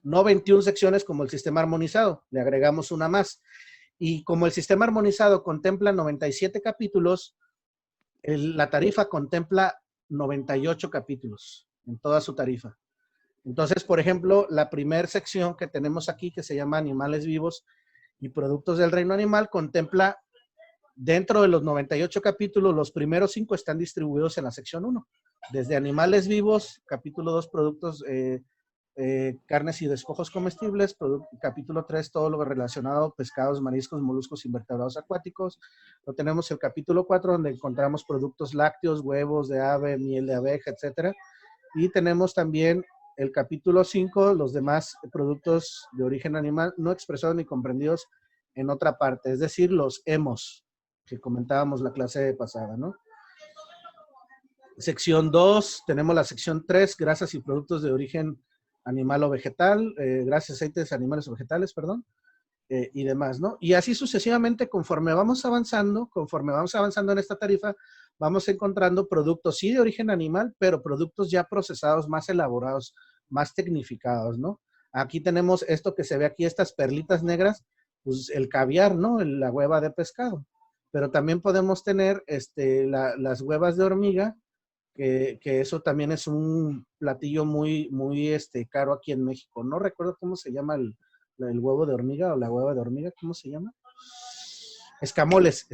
no 21 secciones como el sistema armonizado, le agregamos una más. Y como el sistema armonizado contempla 97 capítulos, la tarifa contempla 98 capítulos en toda su tarifa. Entonces, por ejemplo, la primera sección que tenemos aquí, que se llama Animales Vivos y Productos del Reino Animal, contempla dentro de los 98 capítulos, los primeros 5 están distribuidos en la sección 1. Desde Animales Vivos, capítulo 2, Productos, carnes y despojos comestibles, capítulo 3, todo lo relacionado a pescados, mariscos, moluscos, invertebrados acuáticos. Lo tenemos el capítulo 4, donde encontramos productos lácteos, huevos de ave, miel de abeja, etcétera. Y tenemos también el capítulo 5, los demás productos de origen animal no expresados ni comprendidos en otra parte, es decir, los EMOS, que comentábamos la clase pasada, ¿no? Sección 2, tenemos la sección 3, grasas y productos de origen animal o vegetal, grasas, aceites, animales o vegetales, perdón, y demás, ¿no? Y así sucesivamente, conforme vamos avanzando en esta tarifa, vamos encontrando productos, sí, de origen animal, pero productos ya procesados, más elaborados, más tecnificados, ¿no? Aquí tenemos esto que se ve aquí, estas perlitas negras, pues el caviar, ¿no? La hueva de pescado. Pero también podemos tener las huevas de hormiga, que eso también es un platillo muy, muy caro aquí en México. No recuerdo cómo se llama el huevo de hormiga o la hueva de hormiga, ¿cómo se llama? Escamoles.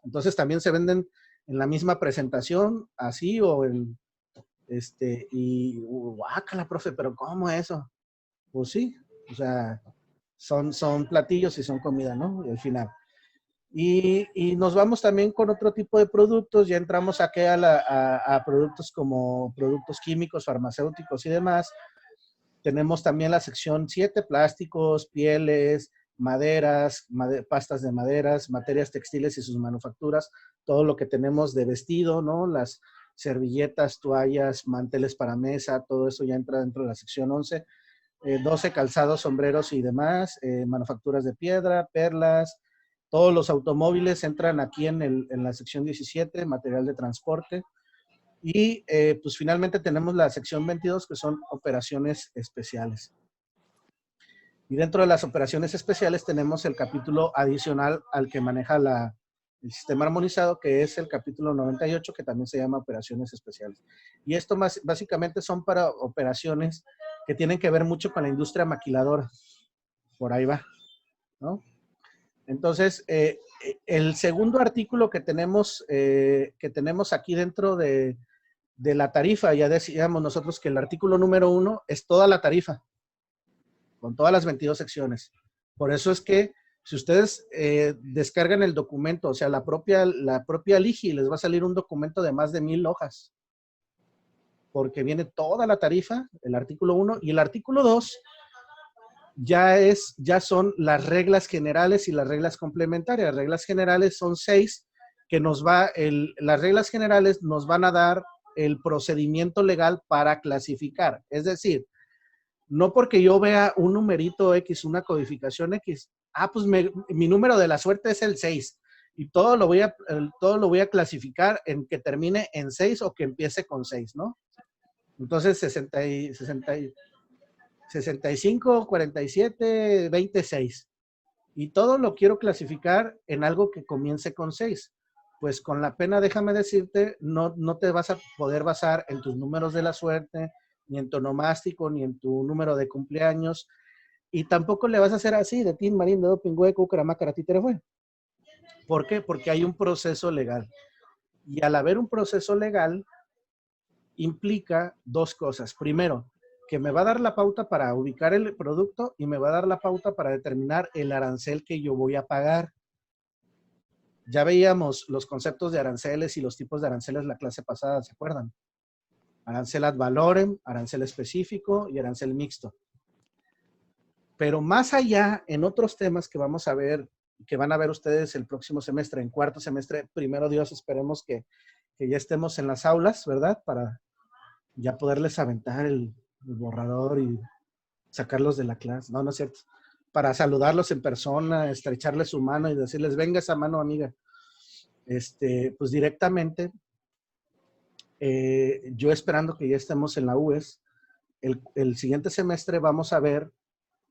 Entonces también se venden en la misma presentación, así o en, y guácala, profe, pero ¿cómo eso? Pues sí, o sea, son platillos y son comida, ¿no? Al final. Y nos vamos también con otro tipo de productos, ya entramos aquí a productos como productos químicos, farmacéuticos y demás. Tenemos también la sección 7, plásticos, pieles, maderas, pastas de maderas, materias textiles y sus manufacturas, todo lo que tenemos de vestido, ¿no? Las servilletas, toallas, manteles para mesa, todo eso ya entra dentro de la sección 11. 12, calzados, sombreros y demás, manufacturas de piedra, perlas. Todos los automóviles entran aquí en la sección 17, material de transporte. Y pues finalmente tenemos la sección 22, que son operaciones especiales. Y dentro de las operaciones especiales tenemos el capítulo adicional al que maneja el sistema armonizado, que es el capítulo 98, que también se llama operaciones especiales. Y esto básicamente son para operaciones que tienen que ver mucho con la industria maquiladora. Por ahí va, ¿no? Entonces, el segundo artículo que tenemos aquí dentro de la tarifa, ya decíamos nosotros que el artículo número 1 es toda la tarifa, con todas las 22 secciones. Por eso es que si ustedes descargan el documento, o sea, la propia LIGI, les va a salir un documento de más de 1000 hojas, porque viene toda la tarifa, el artículo 1, y el artículo 2 ya son las reglas generales y las reglas complementarias. Las reglas generales son 6, que las reglas generales nos van a dar el procedimiento legal para clasificar. Es decir, no porque yo vea un numerito X, una codificación X, pues mi número de la suerte es el 6, y todo lo voy a clasificar en que termine en 6 o que empiece con 6, ¿no? Entonces, 65, 47, 26. Y todo lo quiero clasificar en algo que comience con 6. Pues con la pena, déjame decirte, no te vas a poder basar en tus números de la suerte, ni en tu onomástico, ni en tu número de cumpleaños. Y tampoco le vas a hacer así, de tin, marín, dedo, pingüe, cucaramácara, títere, fue. ¿Por qué? Porque hay un proceso legal. Y al haber un proceso legal, implica dos cosas. Primero, que me va a dar la pauta para ubicar el producto y me va a dar la pauta para determinar el arancel que yo voy a pagar. Ya veíamos los conceptos de aranceles y los tipos de aranceles la clase pasada, ¿se acuerdan? Arancel ad valorem, arancel específico y arancel mixto. Pero más allá, en otros temas que vamos a ver, que van a ver ustedes el próximo semestre, en cuarto semestre, primero Dios, esperemos que ya estemos en las aulas, ¿verdad? Para ya poderles aventar el borrador y sacarlos de la clase. No, no es cierto. Para saludarlos en persona, estrecharles su mano y decirles, venga esa mano, amiga. Pues directamente, yo esperando que ya estemos en la UES, el siguiente semestre vamos a ver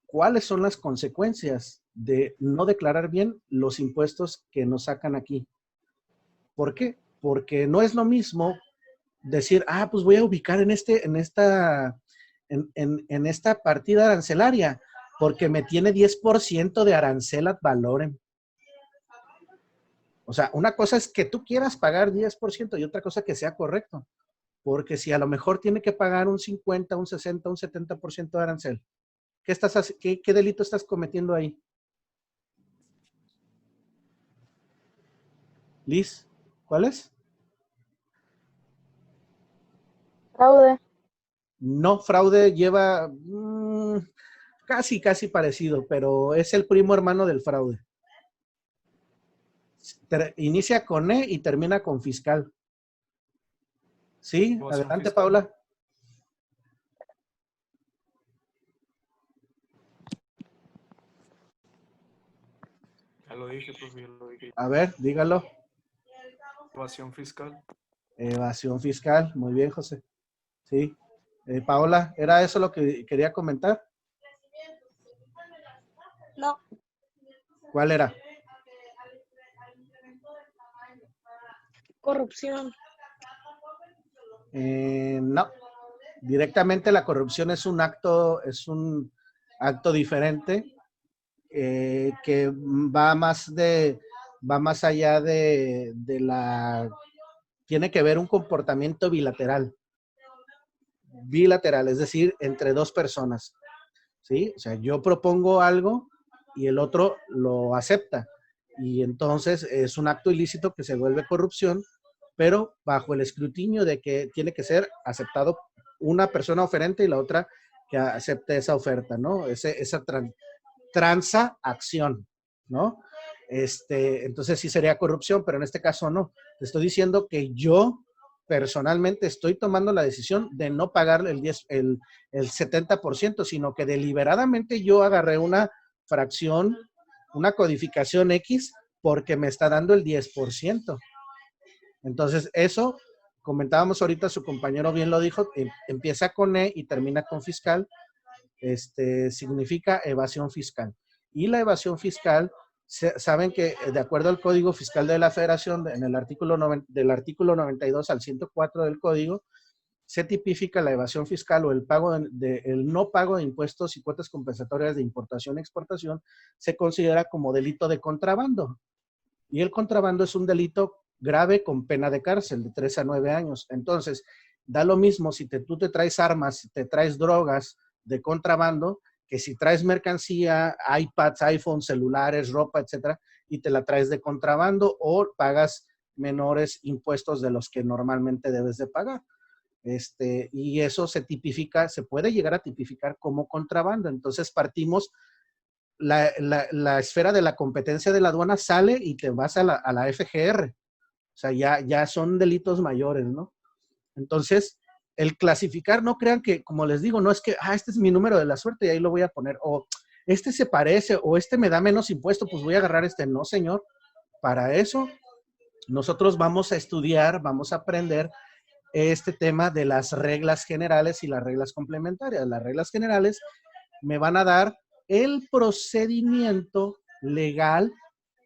cuáles son las consecuencias de no declarar bien los impuestos que nos sacan aquí. ¿Por qué? Porque no es lo mismo decir, pues voy a ubicar en esta partida arancelaria, porque me tiene 10% de arancel ad valorem. O sea, una cosa es que tú quieras pagar 10% y otra cosa que sea correcto. Porque si a lo mejor tiene que pagar un 50, un 60, un 70% de arancel, ¿qué delito estás cometiendo ahí? Liz, ¿cuál es? Fraude. No, fraude lleva casi parecido, pero es el primo hermano del fraude. Inicia con E y termina con fiscal. Sí, adelante, fiscal. Paula. Ya lo dije, profe, ya lo dije. A ver, dígalo. Evasión fiscal. Evasión fiscal. Muy bien, José. Sí. Paola, ¿era eso lo que quería comentar? No. ¿Cuál era? Corrupción. No. Directamente la corrupción es un acto diferente que va más allá de tiene que ver un comportamiento bilateral. Bilateral, es decir, entre dos personas. ¿Sí? O sea, yo propongo algo y el otro lo acepta. Y entonces es un acto ilícito que se vuelve corrupción, pero bajo el escrutinio de que tiene que ser aceptado una persona oferente y la otra que acepte esa oferta, ¿no? Esa transacción, ¿no? Entonces sí sería corrupción, pero en este caso no. Te estoy diciendo que yo personalmente estoy tomando la decisión de no pagar el 70%, sino que deliberadamente yo agarré una fracción, una codificación X, porque me está dando el 10%. Entonces, eso, comentábamos ahorita, su compañero bien lo dijo, empieza con E y termina con fiscal, significa evasión fiscal. Y la evasión fiscal, saben que de acuerdo al Código Fiscal de la Federación, en el artículo del artículo 92 al 104 del Código, se tipifica la evasión fiscal o el no pago de impuestos y cuotas compensatorias de importación y exportación, se considera como delito de contrabando. Y el contrabando es un delito grave con pena de cárcel de 3 a 9 años. Entonces, da lo mismo si tú te traes armas, si te traes drogas de contrabando, que si traes mercancía, iPads, iPhones, celulares, ropa, etcétera, y te la traes de contrabando o pagas menores impuestos de los que normalmente debes de pagar. Y eso se puede llegar a tipificar como contrabando. Entonces partimos, la esfera de la competencia de la aduana sale y te vas a la FGR. O sea, ya son delitos mayores, ¿no? Entonces, el clasificar, no crean que, como les digo, no es que, este es mi número de la suerte y ahí lo voy a poner, o este se parece, o este me da menos impuesto, pues voy a agarrar este. No, señor. Para eso, nosotros vamos a estudiar, vamos a aprender este tema de las reglas generales y las reglas complementarias. Las reglas generales me van a dar el procedimiento legal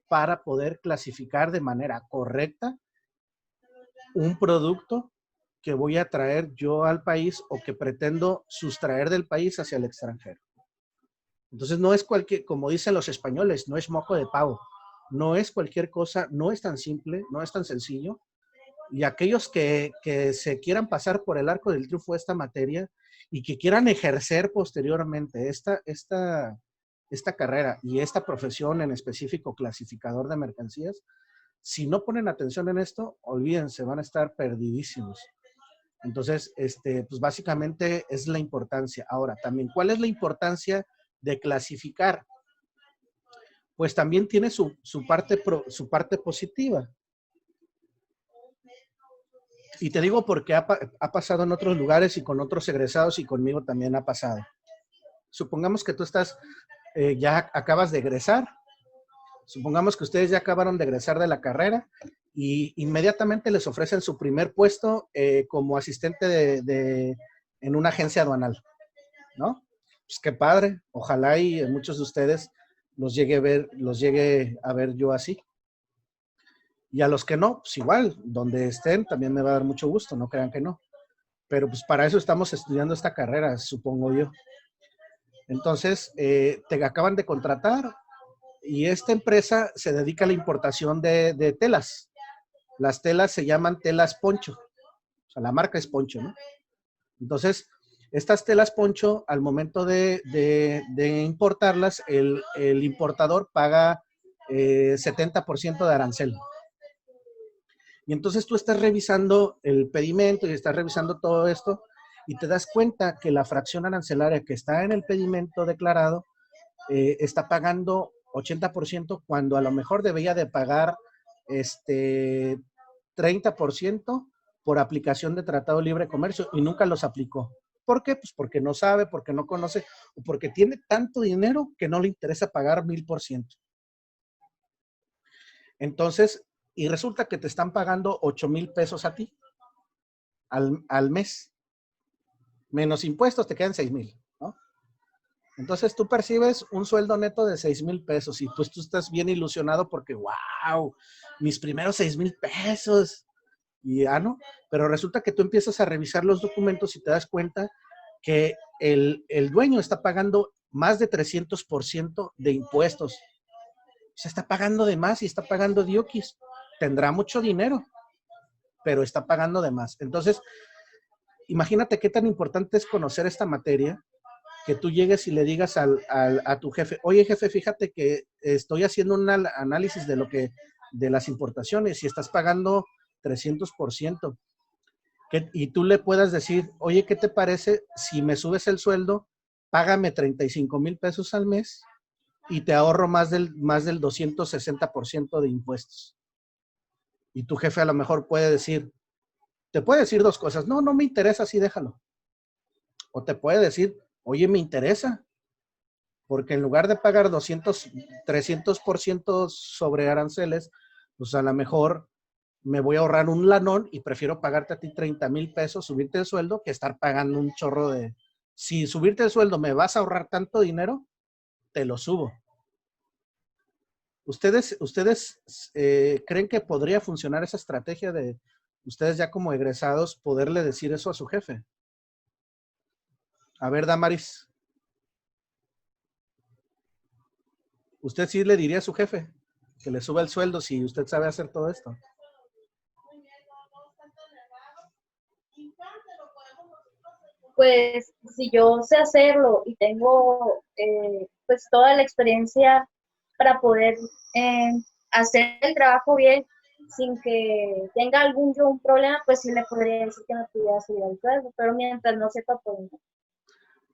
para poder clasificar de manera correcta un producto que voy a traer yo al país o que pretendo sustraer del país hacia el extranjero. Entonces no es como dicen los españoles, no es moco de pavo, no es cualquier cosa, no es tan simple, no es tan sencillo. Y aquellos que se quieran pasar por el arco del triunfo de esta materia y que quieran ejercer posteriormente esta carrera y esta profesión en específico, clasificador de mercancías, si no ponen atención en esto, olvídense, van a estar perdidísimos. Entonces, pues básicamente es la importancia. Ahora, también, ¿cuál es la importancia de clasificar? Pues también tiene su parte positiva. Y te digo porque ha pasado en otros lugares y con otros egresados y conmigo también ha pasado. Supongamos que tú ya acabas de egresar. Supongamos que ustedes ya acabaron de egresar de la carrera y inmediatamente les ofrecen su primer puesto como asistente en una agencia aduanal. ¿no? Pues qué padre. Ojalá y muchos de ustedes los llegue a ver yo así. Y a los que no, pues igual, donde estén, también me va a dar mucho gusto, no crean que no. Pero pues para eso estamos estudiando esta carrera, supongo yo. Entonces, te acaban de contratar y esta empresa se dedica a la importación de telas. Las telas se llaman telas Poncho. O sea, la marca es Poncho, ¿no? Entonces, estas telas Poncho, al momento de importarlas, el importador paga 70% de arancel. Y entonces tú estás revisando el pedimento y estás revisando todo esto y te das cuenta que la fracción arancelaria que está en el pedimento declarado está pagando 80% cuando a lo mejor debería de pagar 30% por aplicación de Tratado de Libre Comercio y nunca los aplicó. ¿Por qué? Pues porque no sabe, porque no conoce o porque tiene tanto dinero que no le interesa pagar 1000%. Entonces, y resulta que te están pagando 8,000 pesos a ti al mes. Menos impuestos te quedan 6,000, ¿no? Entonces tú percibes un sueldo neto de 6,000 pesos y pues tú estás bien ilusionado porque, wow, mis primeros 6,000 pesos. Y ya no, pero resulta que tú empiezas a revisar los documentos y te das cuenta que el dueño está pagando más de 300% de impuestos. Se está pagando de más y está pagando dioquis. Tendrá mucho dinero, pero está pagando de más. Entonces, imagínate qué tan importante es conocer esta materia, que tú llegues y le digas a tu jefe, oye jefe, fíjate que estoy haciendo un análisis de las importaciones y estás pagando 300%. Y tú le puedas decir, oye, ¿qué te parece si me subes el sueldo? Págame 35,000 pesos al mes y te ahorro más del 260% de impuestos. Y tu jefe a lo mejor te puede decir dos cosas, no me interesa, así déjalo. O te puede decir, oye, me interesa, porque en lugar de pagar 300% sobre aranceles, pues a lo mejor me voy a ahorrar un lanón y prefiero pagarte a ti 30,000 pesos, subirte el sueldo, que estar pagando un chorro de... Si subirte el sueldo me vas a ahorrar tanto dinero, te lo subo. ¿Ustedes creen que podría funcionar esa estrategia de ustedes ya como egresados poderle decir eso a su jefe? A ver, Damaris. ¿Usted sí le diría a su jefe que le suba el sueldo si usted sabe hacer todo esto? Pues si yo sé hacerlo y tengo pues toda la experiencia para poder hacer el trabajo bien sin que tenga un problema, pues sí le podría decir que me pudiera subir el sueldo, pero mientras no sepa, pues no.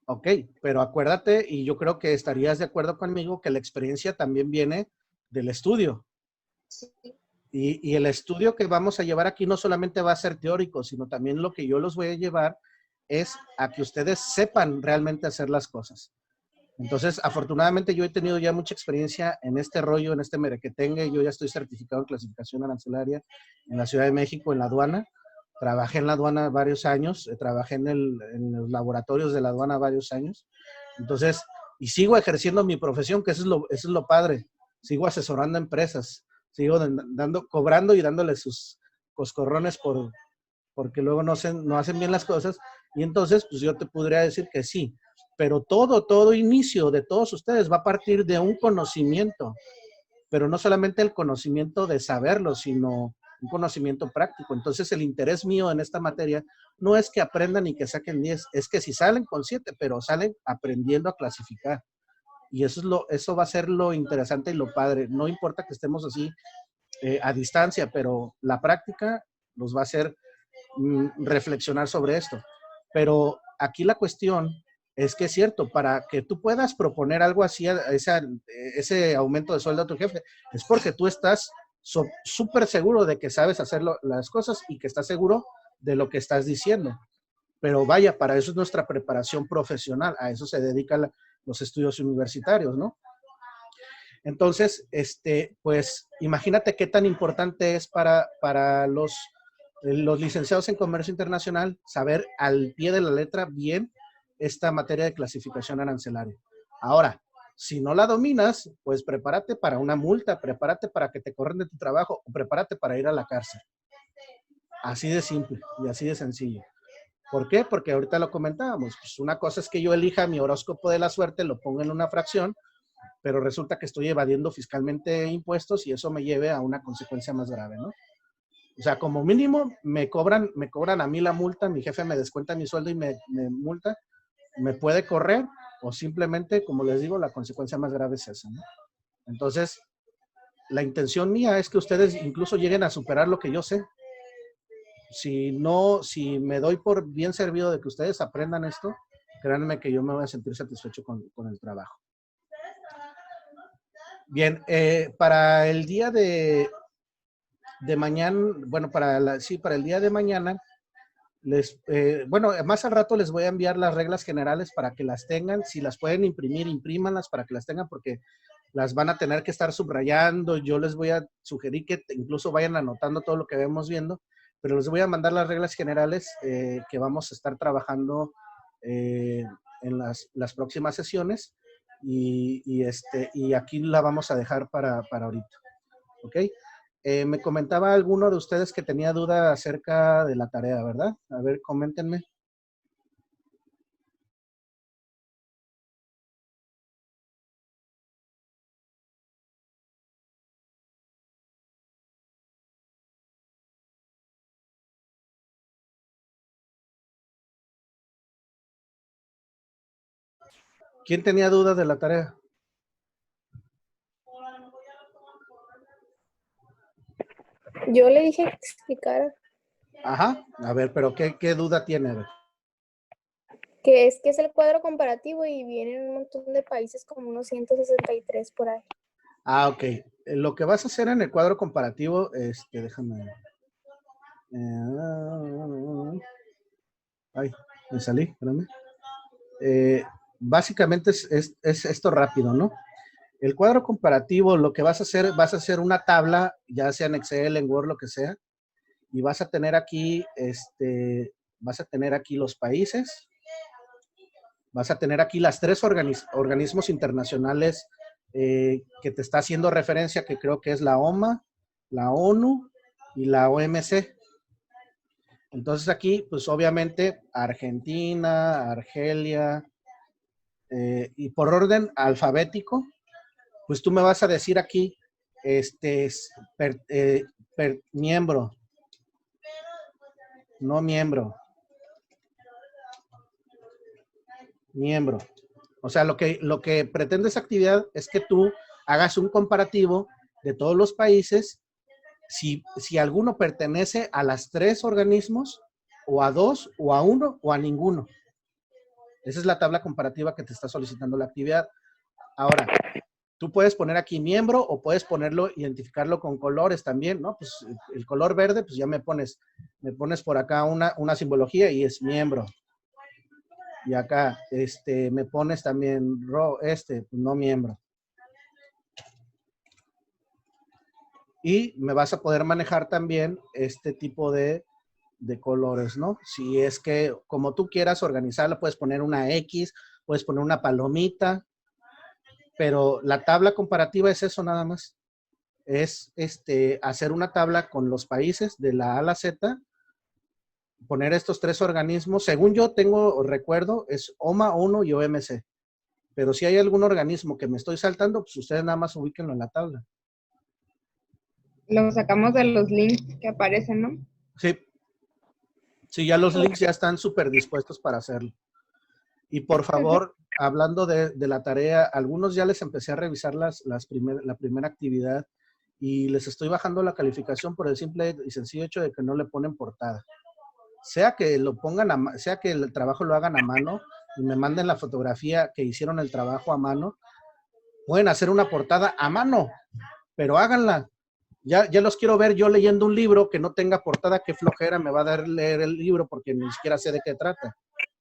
Ok, pero acuérdate, y yo creo que estarías de acuerdo conmigo, que la experiencia también viene del estudio. Sí. Y el estudio que vamos a llevar aquí no solamente va a ser teórico, sino también lo que yo los voy a llevar es a que ustedes sepan realmente hacer las cosas. Entonces, afortunadamente yo he tenido ya mucha experiencia en este rollo, en este merequetengue. Yo ya estoy certificado en clasificación arancelaria en la Ciudad de México, en la aduana. Trabajé en la aduana varios años, trabajé en los laboratorios de la aduana varios años. Entonces, y sigo ejerciendo mi profesión, que eso es lo padre. Sigo asesorando a empresas, sigo cobrando y dándole sus coscorrones porque luego no hacen bien las cosas. Y entonces, pues yo te podría decir que sí. Pero todo inicio de todos ustedes va a partir de un conocimiento. Pero no solamente el conocimiento de saberlo, sino un conocimiento práctico. Entonces, el interés mío en esta materia no es que aprendan y que saquen 10, es que si salen con 7, pero salen aprendiendo a clasificar. Y eso va a ser lo interesante y lo padre. No importa que estemos así a distancia, pero la práctica los va a hacer reflexionar sobre esto. Pero aquí la cuestión es que es cierto, para que tú puedas proponer algo así, ese aumento de sueldo a tu jefe, es porque tú estás súper seguro de que sabes hacer las cosas y que estás seguro de lo que estás diciendo. Pero vaya, para eso es nuestra preparación profesional, a eso se dedican los estudios universitarios, ¿no? Entonces, pues, imagínate qué tan importante es para los licenciados en comercio internacional saber al pie de la letra bien esta materia de clasificación arancelaria. Ahora, si no la dominas, pues prepárate para una multa, prepárate para que te corran de tu trabajo o prepárate para ir a la cárcel. Así de simple y así de sencillo. ¿Por qué? Porque ahorita lo comentábamos. Pues una cosa es que yo elija mi horóscopo de la suerte, lo ponga en una fracción, pero resulta que estoy evadiendo fiscalmente impuestos y eso me lleve a una consecuencia más grave, ¿no? O sea, como mínimo me cobran a mí la multa, mi jefe me descuenta mi sueldo y me multa, me puede correr o simplemente, como les digo, la consecuencia más grave es esa, ¿no? Entonces, la intención mía es que ustedes incluso lleguen a superar lo que yo sé. Si me doy por bien servido de que ustedes aprendan esto, créanme que yo me voy a sentir satisfecho con el trabajo. Bien, para el día de mañana, bueno, para el día de mañana, más al rato les voy a enviar las reglas generales para que las tengan. Si las pueden imprimir, imprímanlas para que las tengan porque las van a tener que estar subrayando. Yo les voy a sugerir que incluso vayan anotando todo lo que vamos viendo, pero les voy a mandar las reglas generales que vamos a estar trabajando en las próximas sesiones y aquí la vamos a dejar para ahorita. ¿Ok? Me comentaba alguno de ustedes que tenía duda acerca de la tarea, ¿verdad? A ver, coméntenme. ¿Quién tenía dudas de la tarea? Yo le dije que explicara Ajá, a ver, pero ¿qué duda tiene? A ver. que es el cuadro comparativo y vienen un montón de países como unos 163 por ahí. Ah, ok. Lo que vas a hacer en el cuadro comparativo, déjame. Ay, me salí, espérame. Básicamente es esto rápido, ¿no? El cuadro comparativo, lo que vas a hacer una tabla, ya sea en Excel, en Word, lo que sea, y vas a tener aquí, los países, vas a tener aquí las tres organismos internacionales que te está haciendo referencia, que creo que es la OMA, la ONU y la OMC. Entonces aquí, pues obviamente, Argentina, Argelia, y por orden alfabético, pues tú me vas a decir aquí, miembro, no miembro, miembro. O sea, lo que pretende esa actividad es que tú hagas un comparativo de todos los países, si alguno pertenece a las tres organismos, o a dos, o a uno, o a ninguno. Esa es la tabla comparativa que te está solicitando la actividad. Ahora, tú puedes poner aquí miembro o puedes identificarlo con colores también, ¿no? Pues el color verde, pues ya me pones por acá una simbología y es miembro. Y acá, me pones también no miembro. Y me vas a poder manejar también este tipo de colores, ¿no? Si es que, como tú quieras organizarla, puedes poner una X, puedes poner una palomita, pero la tabla comparativa es eso nada más. Es hacer una tabla con los países de la A a la Z, poner estos tres organismos. Según yo recuerdo, es OMA, ONU y OMC. Pero si hay algún organismo que me estoy saltando, pues ustedes nada más ubíquenlo en la tabla. Lo sacamos de los links que aparecen, ¿no? Sí. Sí, ya los links ya están súper dispuestos para hacerlo. Y por favor, hablando de la tarea, algunos ya les empecé a revisar la primera actividad y les estoy bajando la calificación por el simple y sencillo hecho de que no le ponen portada. Sea que sea que el trabajo lo hagan a mano y me manden la fotografía que hicieron el trabajo a mano, pueden hacer una portada a mano, pero háganla. Ya los quiero ver yo leyendo un libro que no tenga portada, qué flojera me va a dar leer el libro porque ni siquiera sé de qué trata,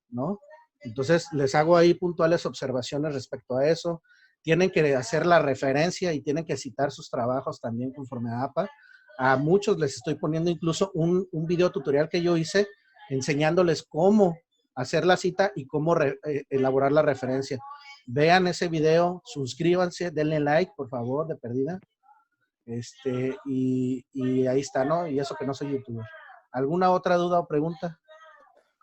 ¿no? Entonces, les hago ahí puntuales observaciones respecto a eso. Tienen que hacer la referencia y tienen que citar sus trabajos también conforme a APA. A muchos les estoy poniendo incluso un video tutorial que yo hice enseñándoles cómo hacer la cita y cómo elaborar la referencia. Vean ese video, suscríbanse, denle like, por favor, de perdida. Y ahí está, ¿no? Y eso que no soy youtuber. ¿Alguna otra duda o pregunta?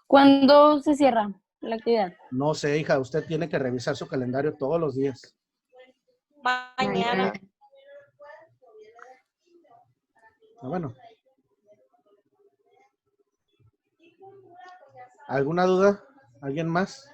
¿Cuándo se cierra la actividad? No sé, hija, usted tiene que revisar su calendario todos los días. Mañana. Bueno. ¿Alguna duda? ¿Alguien más?